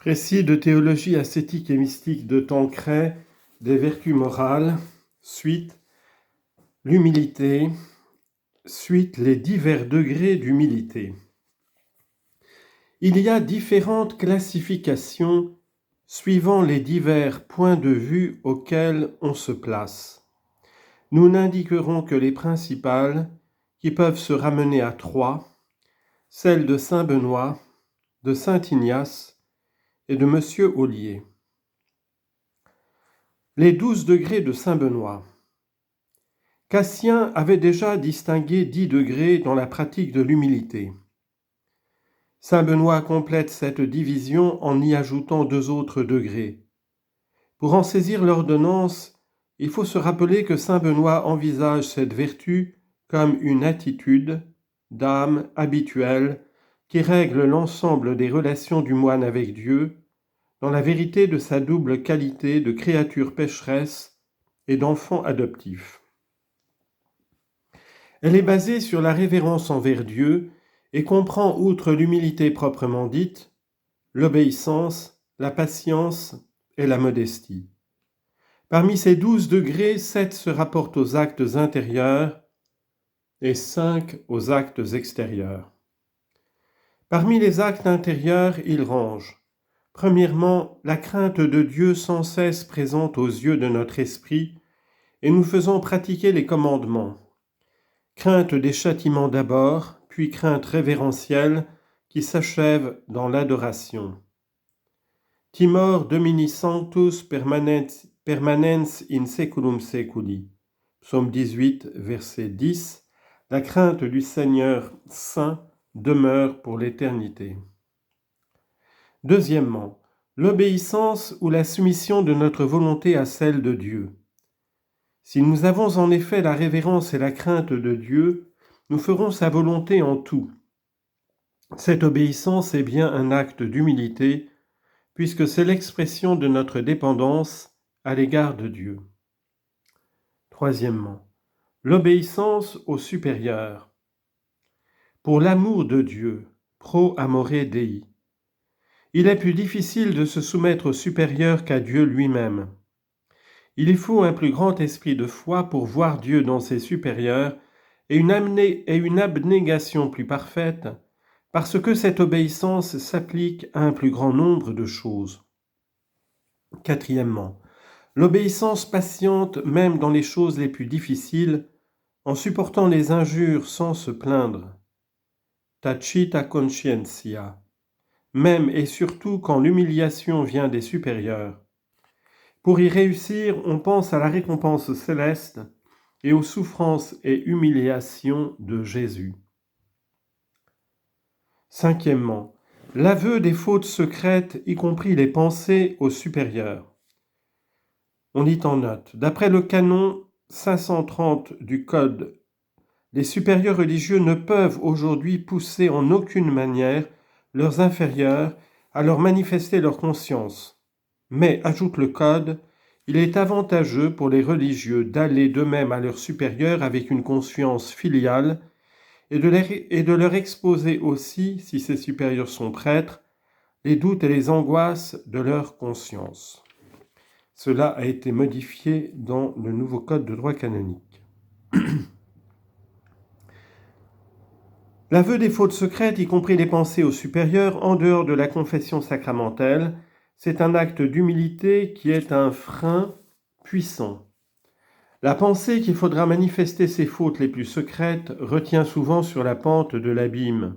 Récit de théologie ascétique et mystique de Tancret, des vertus morales, suite, l'humilité, suite, les divers degrés d'humilité. Il y a différentes classifications suivant les divers points de vue auxquels on se place. Nous n'indiquerons que les principales, qui peuvent se ramener à trois, celles de saint Benoît, de saint Ignace et de Monsieur Ollier. Les 12 degrés de saint Benoît. Cassien avait déjà distingué 10 degrés dans la pratique de l'humilité. Saint Benoît complète cette division en y ajoutant 2 autres degrés. Pour en saisir l'ordonnance, il faut se rappeler que saint Benoît envisage cette vertu comme une attitude d'âme habituelle qui règle l'ensemble des relations du moine avec Dieu, dans la vérité de sa double qualité de créature pécheresse et d'enfant adoptif. Elle est basée sur la révérence envers Dieu et comprend, outre l'humilité proprement dite, l'obéissance, la patience et la modestie. Parmi ces 12 degrés, 7 se rapportent aux actes intérieurs et 5 aux actes extérieurs. Parmi les actes intérieurs, il range, premièrement, la crainte de Dieu sans cesse présente aux yeux de notre esprit et nous faisant pratiquer les commandements. Crainte des châtiments d'abord, puis crainte révérentielle qui s'achève dans l'adoration. Timor domini sanctus permanens in seculum seculi. Psaume 18, verset 10. La crainte du Seigneur saint demeure pour l'éternité. Deuxièmement, l'obéissance ou la soumission de notre volonté à celle de Dieu. Si nous avons en effet la révérence et la crainte de Dieu, nous ferons sa volonté en tout. Cette obéissance est bien un acte d'humilité, puisque c'est l'expression de notre dépendance à l'égard de Dieu. Troisièmement, l'obéissance au supérieur. Pour l'amour de Dieu, pro amore Dei. Il est plus difficile de se soumettre au supérieur qu'à Dieu lui-même. Il y faut un plus grand esprit de foi pour voir Dieu dans ses supérieurs et une abnégation plus parfaite, parce que cette obéissance s'applique à un plus grand nombre de choses. Quatrièmement, l'obéissance patiente même dans les choses les plus difficiles, en supportant les injures sans se plaindre. Tacita conscientia, même et surtout quand l'humiliation vient des supérieurs. Pour y réussir, on pense à la récompense céleste et aux souffrances et humiliations de Jésus. Cinquièmement, l'aveu des fautes secrètes, y compris les pensées aux supérieurs. On dit en note, d'après le canon 530 du Code, les supérieurs religieux ne peuvent aujourd'hui pousser en aucune manière leurs inférieurs à leur manifester leur conscience. Mais, ajoute le Code, il est avantageux pour les religieux d'aller d'eux-mêmes à leurs supérieurs avec une conscience filiale et de leur exposer aussi, si ces supérieurs sont prêtres, les doutes et les angoisses de leur conscience. Cela a été modifié dans le nouveau Code de droit canonique. L'aveu des fautes secrètes, y compris les pensées aux supérieurs, en dehors de la confession sacramentelle, c'est un acte d'humilité qui est un frein puissant. La pensée qu'il faudra manifester ses fautes les plus secrètes retient souvent sur la pente de l'abîme.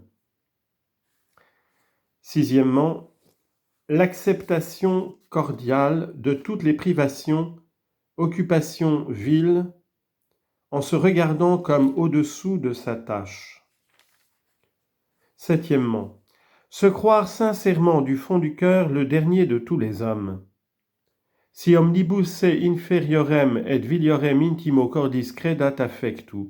Sixièmement, l'acceptation cordiale de toutes les privations, occupations viles, en se regardant comme au-dessous de sa tâche. Septièmement, se croire sincèrement du fond du cœur le dernier de tous les hommes. Si omnibus se inferiorem et viliorem intimo cordis credat affectu.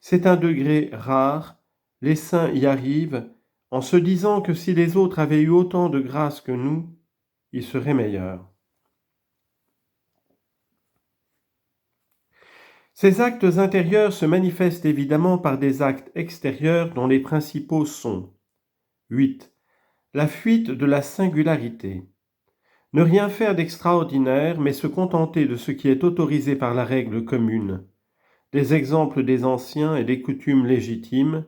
C'est un degré rare, les saints y arrivent, en se disant que si les autres avaient eu autant de grâce que nous, ils seraient meilleurs. Ces actes intérieurs se manifestent évidemment par des actes extérieurs dont les principaux sont 8. la fuite de la singularité. Ne rien faire d'extraordinaire, mais se contenter de ce qui est autorisé par la règle commune, des exemples des anciens et des coutumes légitimes.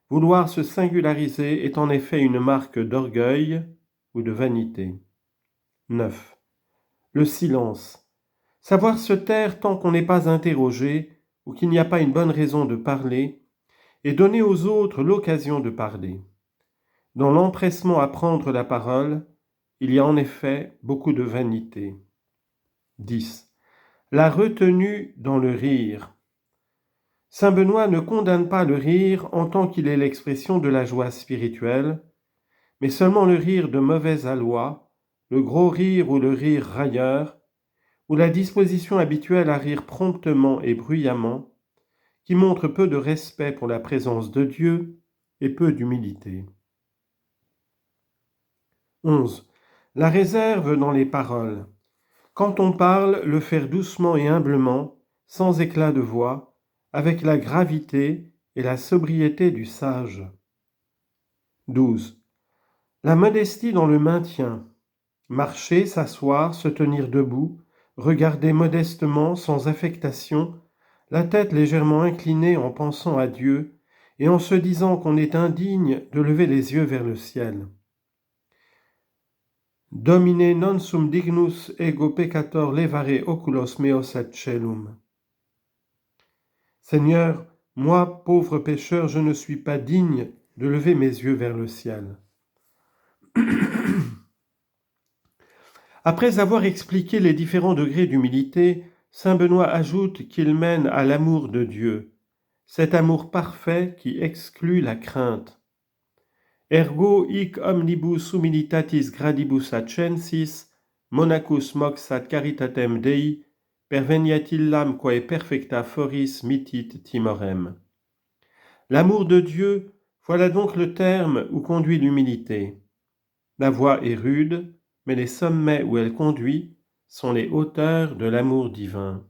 Vouloir se singulariser est en effet une marque d'orgueil ou de vanité. 9. Le silence. Savoir se taire tant qu'on n'est pas interrogé ou qu'il n'y a pas une bonne raison de parler, et donner aux autres l'occasion de parler. Dans l'empressement à prendre la parole, il y a en effet beaucoup de vanité. 10. La retenue dans le rire. Saint Benoît ne condamne pas le rire en tant qu'il est l'expression de la joie spirituelle, mais seulement le rire de mauvaise aloi, le gros rire ou le rire railleur, ou la disposition habituelle à rire promptement et bruyamment, qui montre peu de respect pour la présence de Dieu et peu d'humilité. 11. La réserve dans les paroles. Quand on parle, le faire doucement et humblement, sans éclat de voix, avec la gravité et la sobriété du sage. 12. La modestie dans le maintien. Marcher, s'asseoir, se tenir debout, regarder modestement, sans affectation, la tête légèrement inclinée en pensant à Dieu et en se disant qu'on est indigne de lever les yeux vers le ciel. Domine non sum dignus ego peccator levare oculos meos ad caelum. Seigneur, moi, pauvre pécheur, je ne suis pas digne de lever mes yeux vers le ciel. Après avoir expliqué les différents degrés d'humilité, saint Benoît ajoute qu'il mène à l'amour de Dieu, cet amour parfait qui exclut la crainte. Ergo hic omnibus humilitatis gradibus accensis, monacus mox ad caritatem Dei, perveniat illam quae perfecta foris mitit timorem. L'amour de Dieu, voilà donc le terme où conduit l'humilité. La voie est rude, mais les sommets où elle conduit sont les hauteurs de l'amour divin.